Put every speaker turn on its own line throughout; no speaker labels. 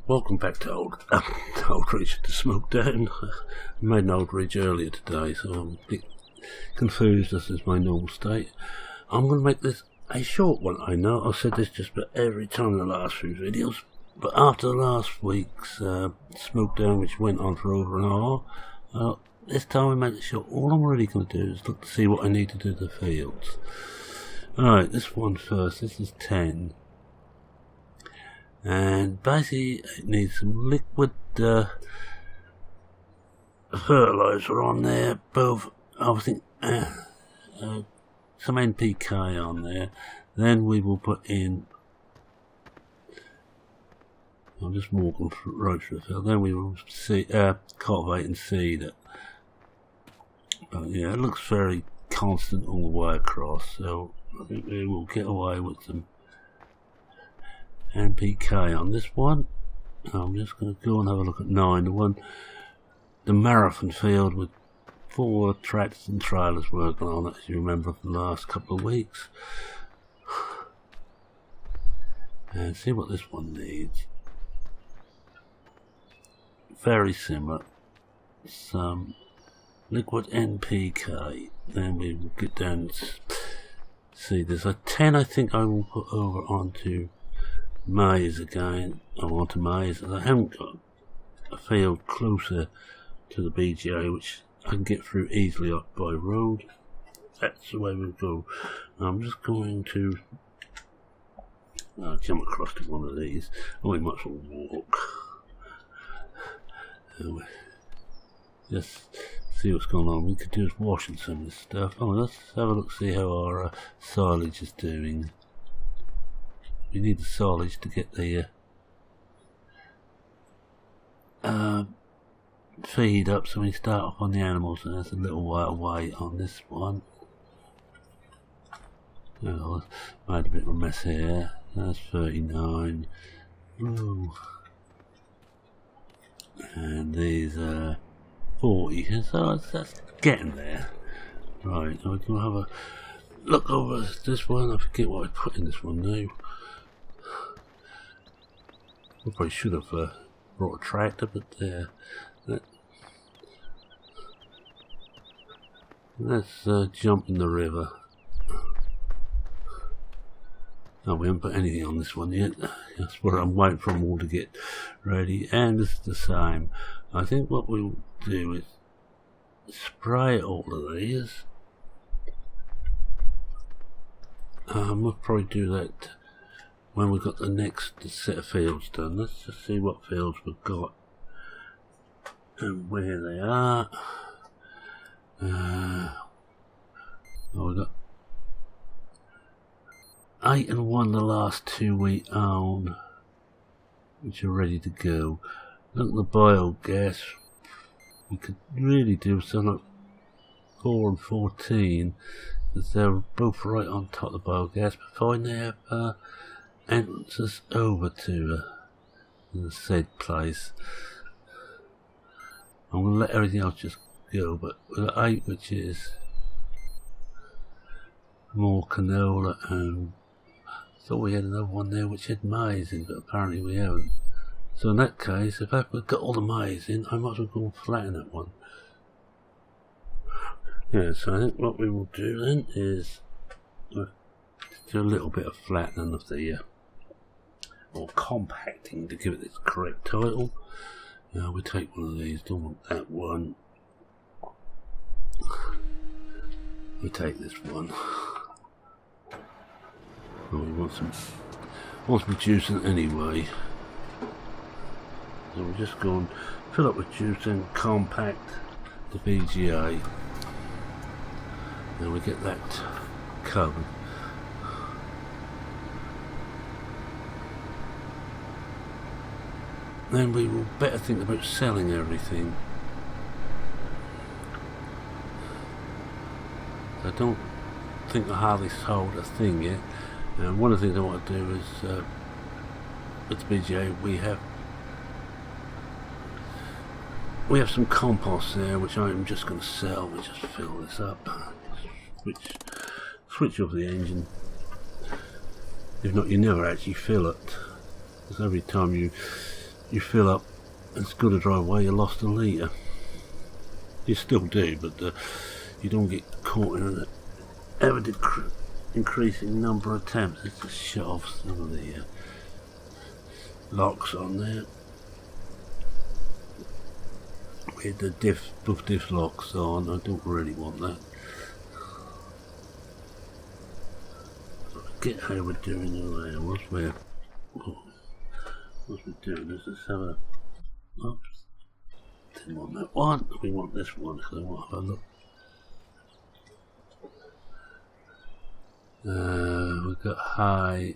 Welcome back to Old Ridge, to Smokedown. I made an Old Ridge earlier today, so I'm a bit confused. This is my normal state. I'm going to make this a short one. I know I've said this just about every time in the last few videos, but after last week's Smokedown, which went on for over an hour, this time I made it short. All I'm really going to do is look to see what I need to do to the fields. Alright, this one first. This is 10. And basically it needs some liquid fertiliser on there, both, I think, some NPK on there. Then we will put in, I'm just walking right through the field, then we will cultivate and seed it. But yeah, it looks very constant all the way across, so I think we will get away with some NPK on this one. I'm just going to go and have a look at 9, the marathon field with 4 tractors and trailers working on it, as you remember from the last couple of weeks. And see what this one needs. Very similar. Some liquid NPK. Then we will get down and see this. A 10 I think I will put over onto maize again. I want to maize, and I haven't got a field closer to the BGA which I can get through easily up by road. That's the way we go. I'm just going to jump across to one of these. Oh, we might as well walk. Just see what's going on. We could do is washing some of this stuff. Oh, let's have a look, see how our silage is doing. We need the silage to get the feed up, so we start off on the animals, and there's a little while away on this one. Oh, made a bit of a mess here. That's 39. Ooh. And these are 40, so that's getting there. Right, we can have a look over this one. I forget what I put in this one now. I probably should have brought a tractor, but let's jump in the river. Oh, we haven't put anything on this one yet. That's what I'm waiting for them all to get ready, and it's the same. I think what we'll do is spray all of these. We'll probably do that when we've got the next set of fields done. Let's just see what fields we've got and where they are. We've got 8 and 1 the last 2 we own, which are ready to go. Look at the biogas. We could really do something like 4 and 14, because they're both right on top of the biogas, but fine, they have entrances over to the said place. I'm going to let everything else just go, but with 8, which is more canola, and I thought we had another one there which had maize in, but apparently we haven't. So in that case, if I've got all the maize in, I might as well go and flatten that one. Yeah, so I think what we will do then is do a little bit of flattening of the or compacting, to give it its correct title. We take one of these, don't want that one. We take this one. Oh, we want some juicing anyway. So we'll just go and fill up with juice and compact the BGA. Then we get that covered. Then we will better think about selling everything. I don't think I hardly sold a thing yet. And one of the things I want to do is with the BGA we have some compost there which I'm just going to sell. We just fill this up. Switch off the engine. If not, you never actually fill it, because every time you you fill up, it's got to drive away, you lost a litre. You still do, but you don't get caught in an ever increasing number of attempts. Let's just shut off some of the locks on there. With the both diff locks on, I don't really want that. Get how we're doing over there. What's we doing? Let's have a. Oops. Didn't want that one. We want this one because I want to have a look. We've got high.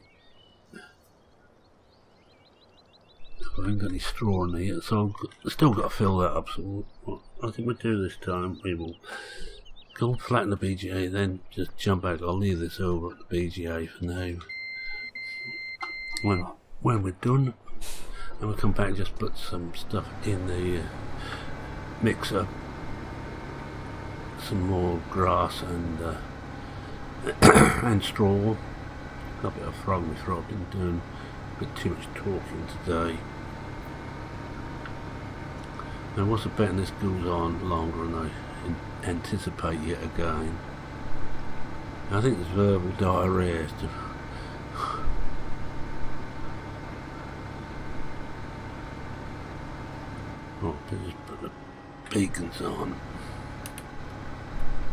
I haven't got any straw in there yet, so I've still got to fill that up. So what I think we'll do this time, we will go and flatten the BGA, then just jump out. I'll leave this over at the BGA for now. When we're done, then we'll come back and just put some stuff in the mixer, some more grass and and straw. Got a bit of frog in my throat. I've been doing a bit too much talking today. Now what's the betting this goes on longer than I anticipate yet again? I think it's verbal diarrhea. Oh, just put the beacons on.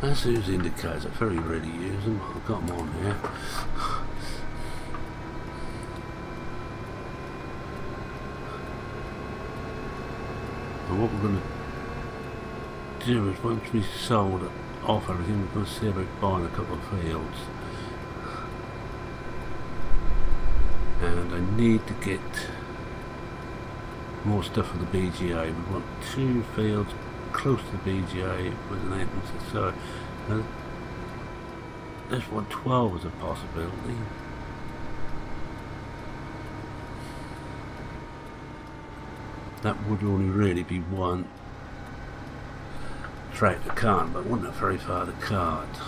That's whose indicators. I very rarely use them. I've got them on here. And what we're going to do is once we've sold off everything, we're going to see about buying a couple of fields. And I need to get more stuff for the BGA. We want 2 fields close to the BGA with an entrance. So this one 12 is a possibility. That would only really be one tractor cart, but wouldn't have very far to cart.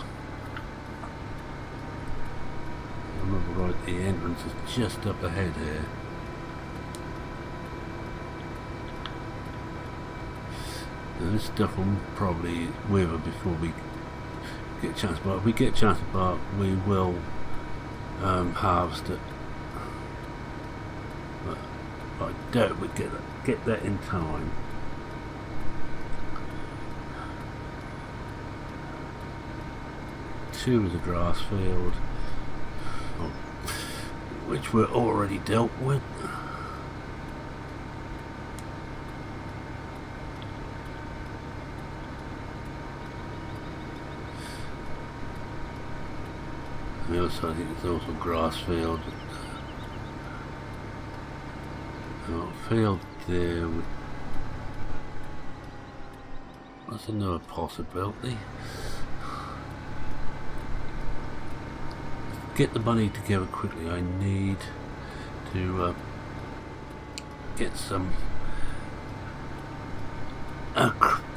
I remember right, the entrance is just up ahead here. And this stuff will probably wither before we get a chance to buy. If we get a chance to buy, we will harvest it. But I doubt we'd get that in time. Two is a grass field, which we're already dealt with. On the other side, I think it's also grass field. Field there. That's another possibility. Get the money together quickly. I need to get some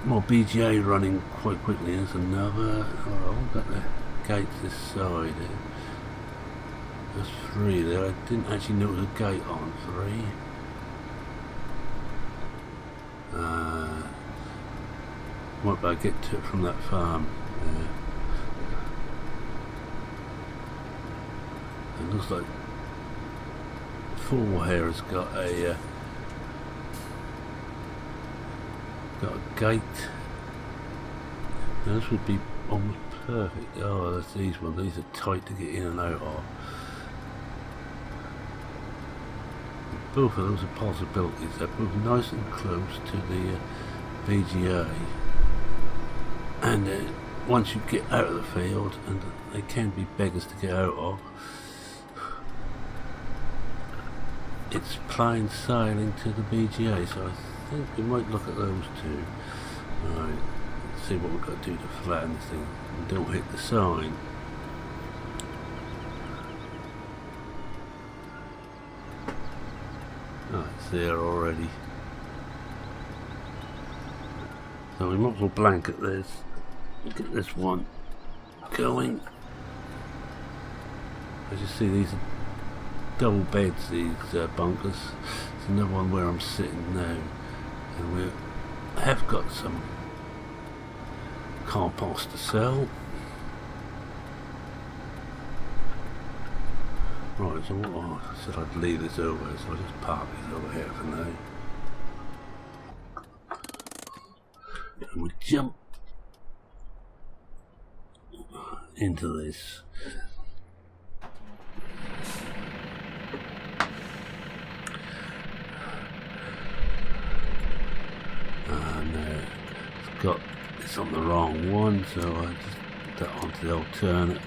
more BGA running quite quickly. There's another. Oh, I've got the gates this side. There's 3 there. I didn't actually know there was a gate on 3. Might better get to it from that farm. It looks like 4 here has got a gate. Now this would be almost perfect. Oh, that's these ones. These are tight to get in and out of. Both of those are possibilities. They're both nice and close to the BGA. And once you get out of the field, and they can be beggars to get out of, it's plain sailing to the BGA. So I think we might look at those 2. Right, let's see what we've got to do to flatten this thing and don't hit the sign. Oh, it's there already. So we might as well blanket this. Get this one going. As you see, these are double beds, these bunkers. There's another one where I'm sitting now, and we have got some compost to sell. Right, so I said I'd leave this over, so I'll just park this over here for now. And we jump into this. It's on the wrong one, so I just put that onto the alternate.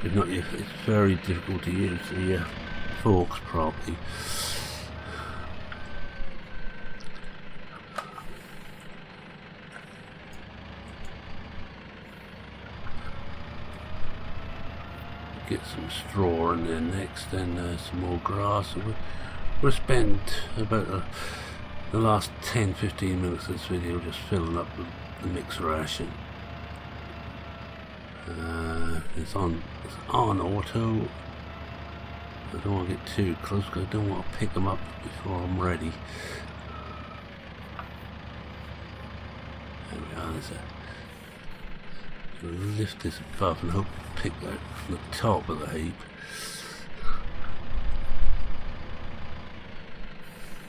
If not, it's very difficult to use the forks properly. Get some straw in there next, then some more grass. So we'll spend about the last 10-15 minutes of this video just filling up the mixed ration. It's on auto. I don't want to get too close because I don't want to pick them up before I'm ready. There we are. So lift this above and hope to pick that from the top of the heap.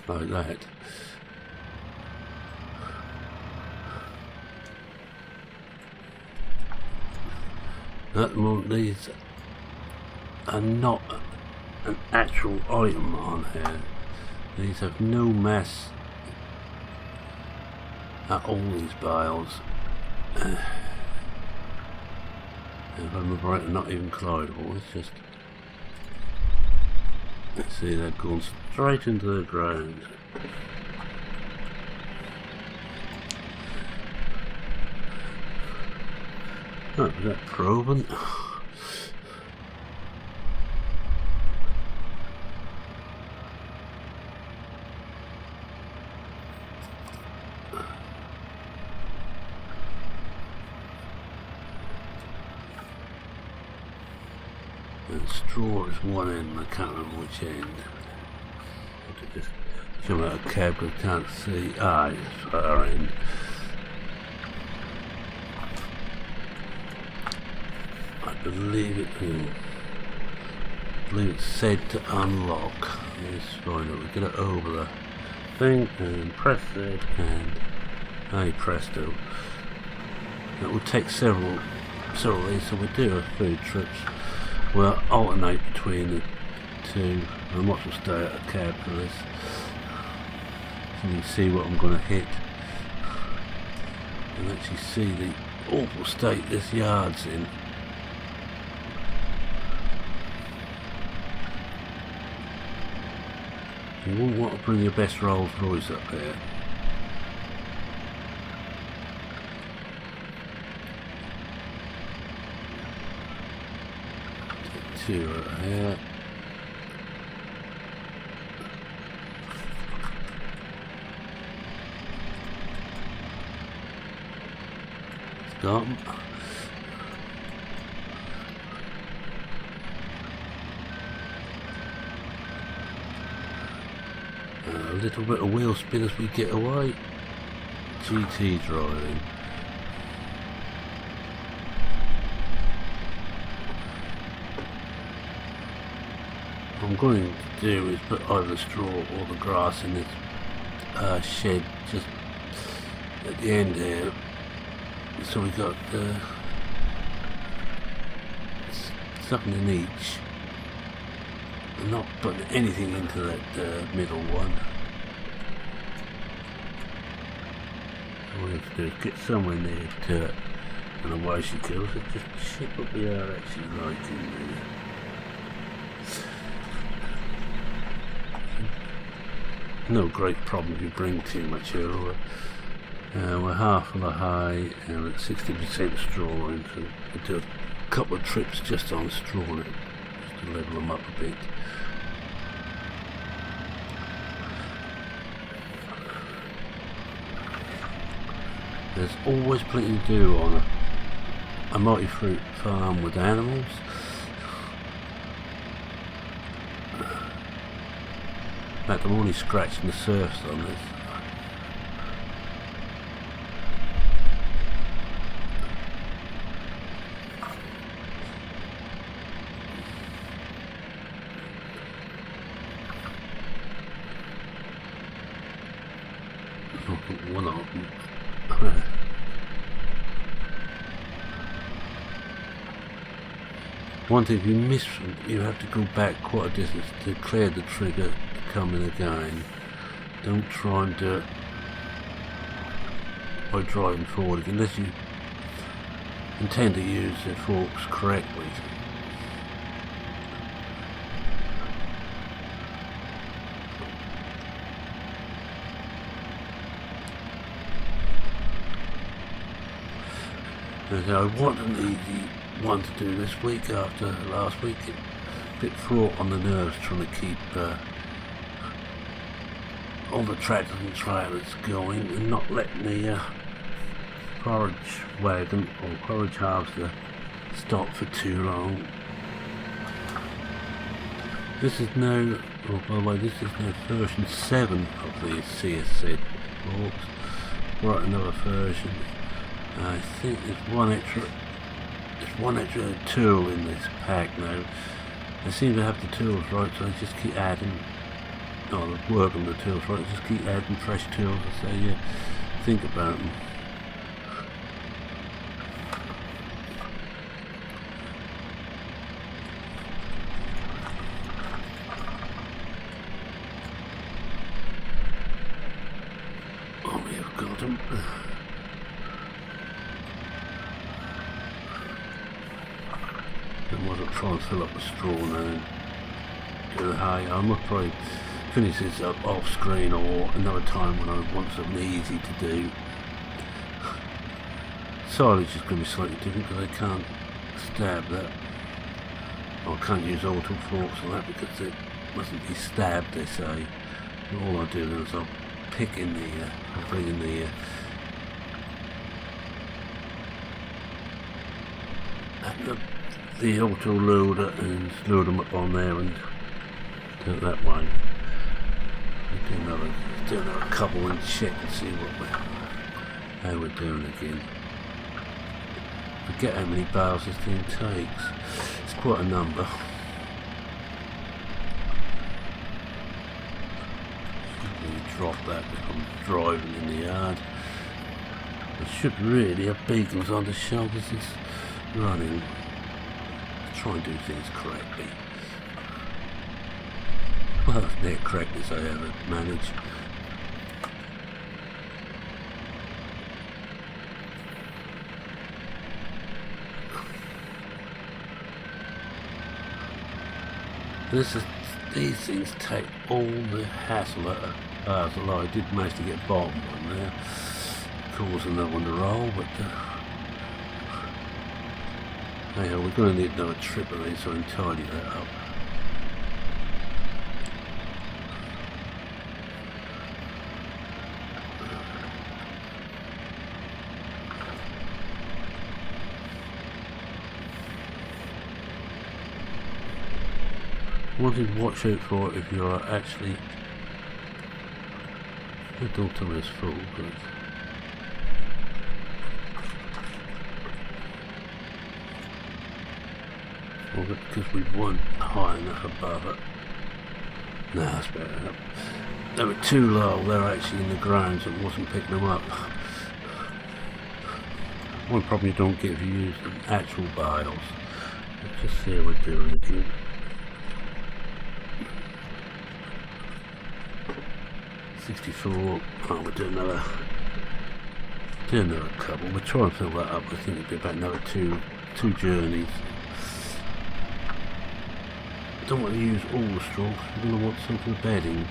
Like that. At the moment, these are not an actual item on here. These have no mass at all, these bales. If I remember right, they're not even collidable. It's just, let's see, they're going straight into the ground. Oh, is that proven? And straw is one end, I can't remember which end. I have to just jump out of a cab because I can't see. Ah, it's our end. I believe it's said to unlock. Yes, fine. We'll get it over the thing and press it, and hey presto. That will take several of these, so we do have food trips. We'll alternate between the two. I might as well stay at a cab for this, so you can see what I'm going to hit and actually see the awful state this yard's in. You wouldn't want to bring your best Rolls Royce up here. Take two right here. Stop. A little bit of wheel spin as we get away. GT driving. What I'm going to do is put either the straw or the grass in this shed just at the end here. So we got something in each. I'm not putting anything into that middle one. All we have to do is get somewhere near to it, and away she goes. It just shit what we are actually like in there. No great problem if you bring too much over. We're half of the hay and we're at 60% straw in, so we do a couple of trips just on straw in it, just to level them up a bit. There's always plenty to do on a multi-fruit farm with animals. fact, I'm only scratching the surface on this. One of them. One thing, if you miss, you have to go back quite a distance to clear the trigger to come in again. Don't try and do it by driving forward unless you intend to use the forks correctly. And I want an easy one to do this week after last week. A bit fraught on the nerves trying to keep all the tractors and trailers going and not letting the forage wagon or forage harvester stop for too long. This is now, oh by the way, this is now version 7 of the CSZ forks. Right, another version. I think there's one extra tool in this pack now. I seem to have the tools right, so I just keep adding, work on the tools right, just keep adding fresh tools as I think about them. Oh, we have got them. I wasn't trying to fill up the straw now and do the hay. I must probably finish this up off screen or another time when I want something easy to do. Silage is going to be slightly different because I can't stab that. I can't use auto forks on that because it mustn't be stabbed, they say. And all I do is I'll pick in I'll bring in the auto loader and load them up on there and do it that way. Do another couple and check and see how we're doing again. Forget how many bales this thing takes. It's quite a number. Shouldn't drop that if I'm driving in the yard. I should really have beacons on the shoulders. It's running. Try and do things correctly. Well, as near correct as I ever manage. These things take all the hassle out of ours. Although I did manage to get bottom one there, causing that one to roll, but anyhow, we're going to need another trip of these so I can tidy that up. One thing to watch out for if you are actually, don't tell me it's full, but because we weren't high enough above it. No, that's better. They were too low, they were actually in the ground, so it wasn't picking them up. One problem you don't get if you use the actual bales. Let's just see how we're doing again. Oh, we'll do another couple. We'll try and fill that up. I think it'll be about another two journeys. I don't want to use all the straw. We're going to want some for the bedding.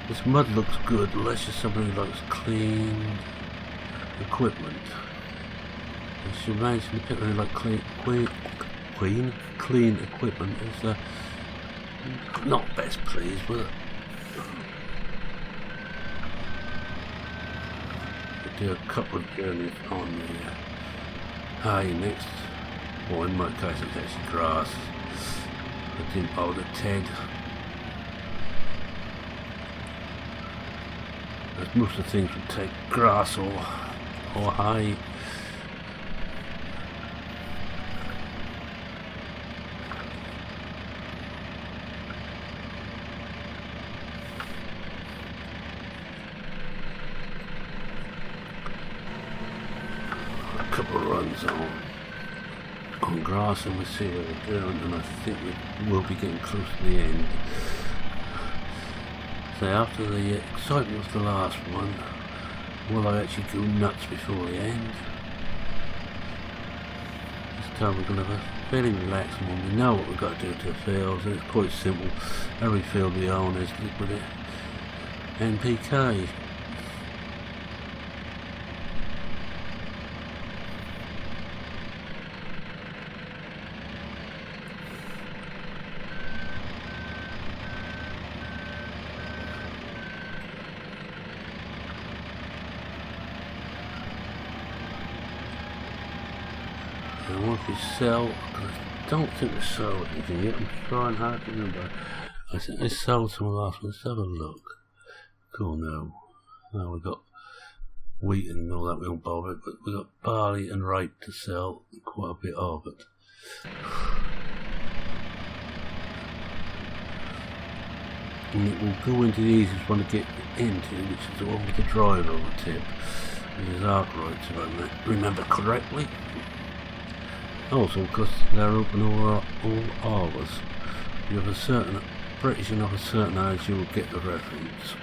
This mud looks good unless you're somebody who likes clean equipment. I should imagine the people who like clean equipment is not best pleased with it. do a couple of journeys on the hay next, or in my case it's actually grass. I didn't bother Ted, as most of the things would take grass or hay. Couple of runs on grass, and we'll see what we're doing, and I think we will be getting close to the end. So after the excitement of the last one, will I actually go nuts before the end? This time we're going to have a fairly relaxed one. We know what we've got to do to the fields, and it's quite simple. Every field we own is liquid NPK. And once we sell, I don't think we sold anything yet, I'm trying hard to remember. I think I sold some last one. Let's have a look. Cool, no. Now we've got wheat and all that, we don't bother, but we've got barley and rape to sell, quite a bit of it. And it will go into the easiest one to get into, which is the one with the drive over tip, which is Arkwright, if I remember correctly. Also, because they're open all hours, you have a certain British and of a certain age, you will get the reference.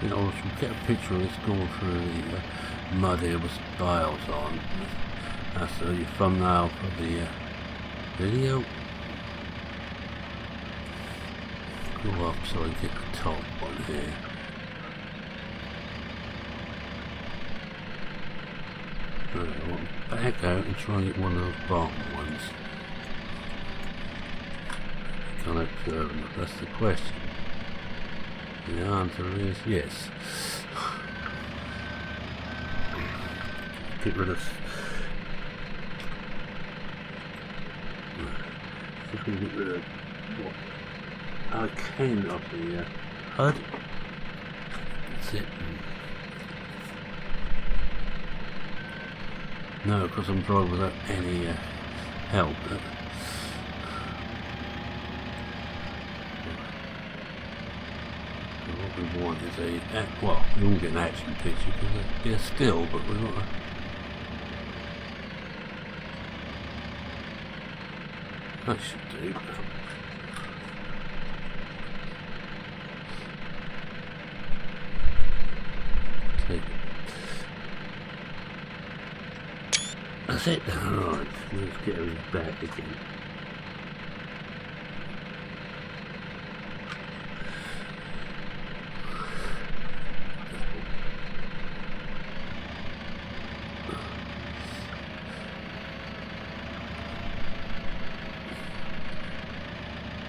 You know, if you get a picture of this going through the mud here with bales on, that's your thumbnail for the video. Go up so I get the top one here. Right, I want to back out and try and get one of those bottom ones. Can I observe them? That's the question. The answer is yes. Get rid of. Just going to get rid of what I can of the HUD. That's it. No, because I'm driving without any help. What we want is a, well, we won't get an action picture because they're still, but we've got a, that should do. Take it. That's it. Alright, let's get him back again.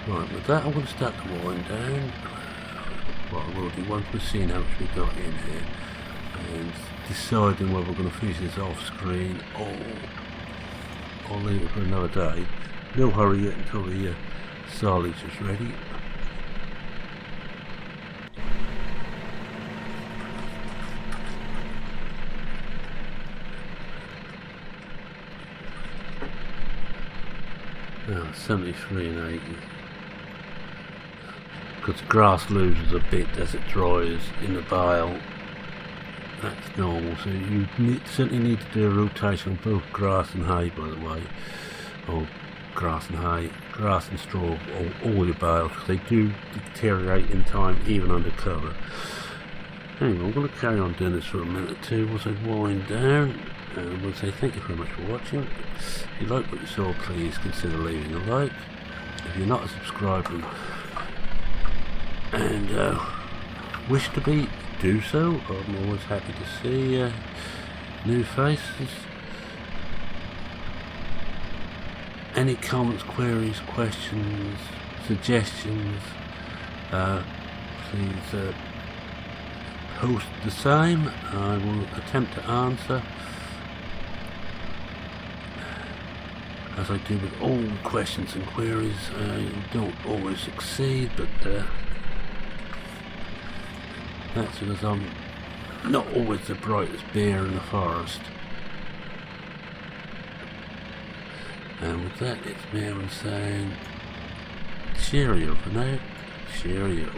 Right, with that I'm going to start to wind down. What I will do once we've seen how much we've got in here and deciding whether we're going to finish this off screen or I'll leave it for another day. No hurry yet until the silage is ready. Now 73 and 80. Because the grass loses a bit as it dries in the bale. That's normal, so you certainly need to do a rotation on both grass and hay, by the way, or grass and hay, grass and straw, or all your bales, because they do deteriorate in time even under cover. Anyway, I'm going to carry on doing this for a minute or two once I wind down, and I will say thank you very much for watching. If you like what you saw, please consider leaving a like. If you're not a subscriber, and wish to be, do so. I'm always happy to see new faces. Any comments, queries, questions, suggestions, please post the same. I will attempt to answer, as I do with all questions and queries. You don't always succeed, but that's because I'm not always the brightest bear in the forest. And with that, it's me saying cheerio for now. Cheerio.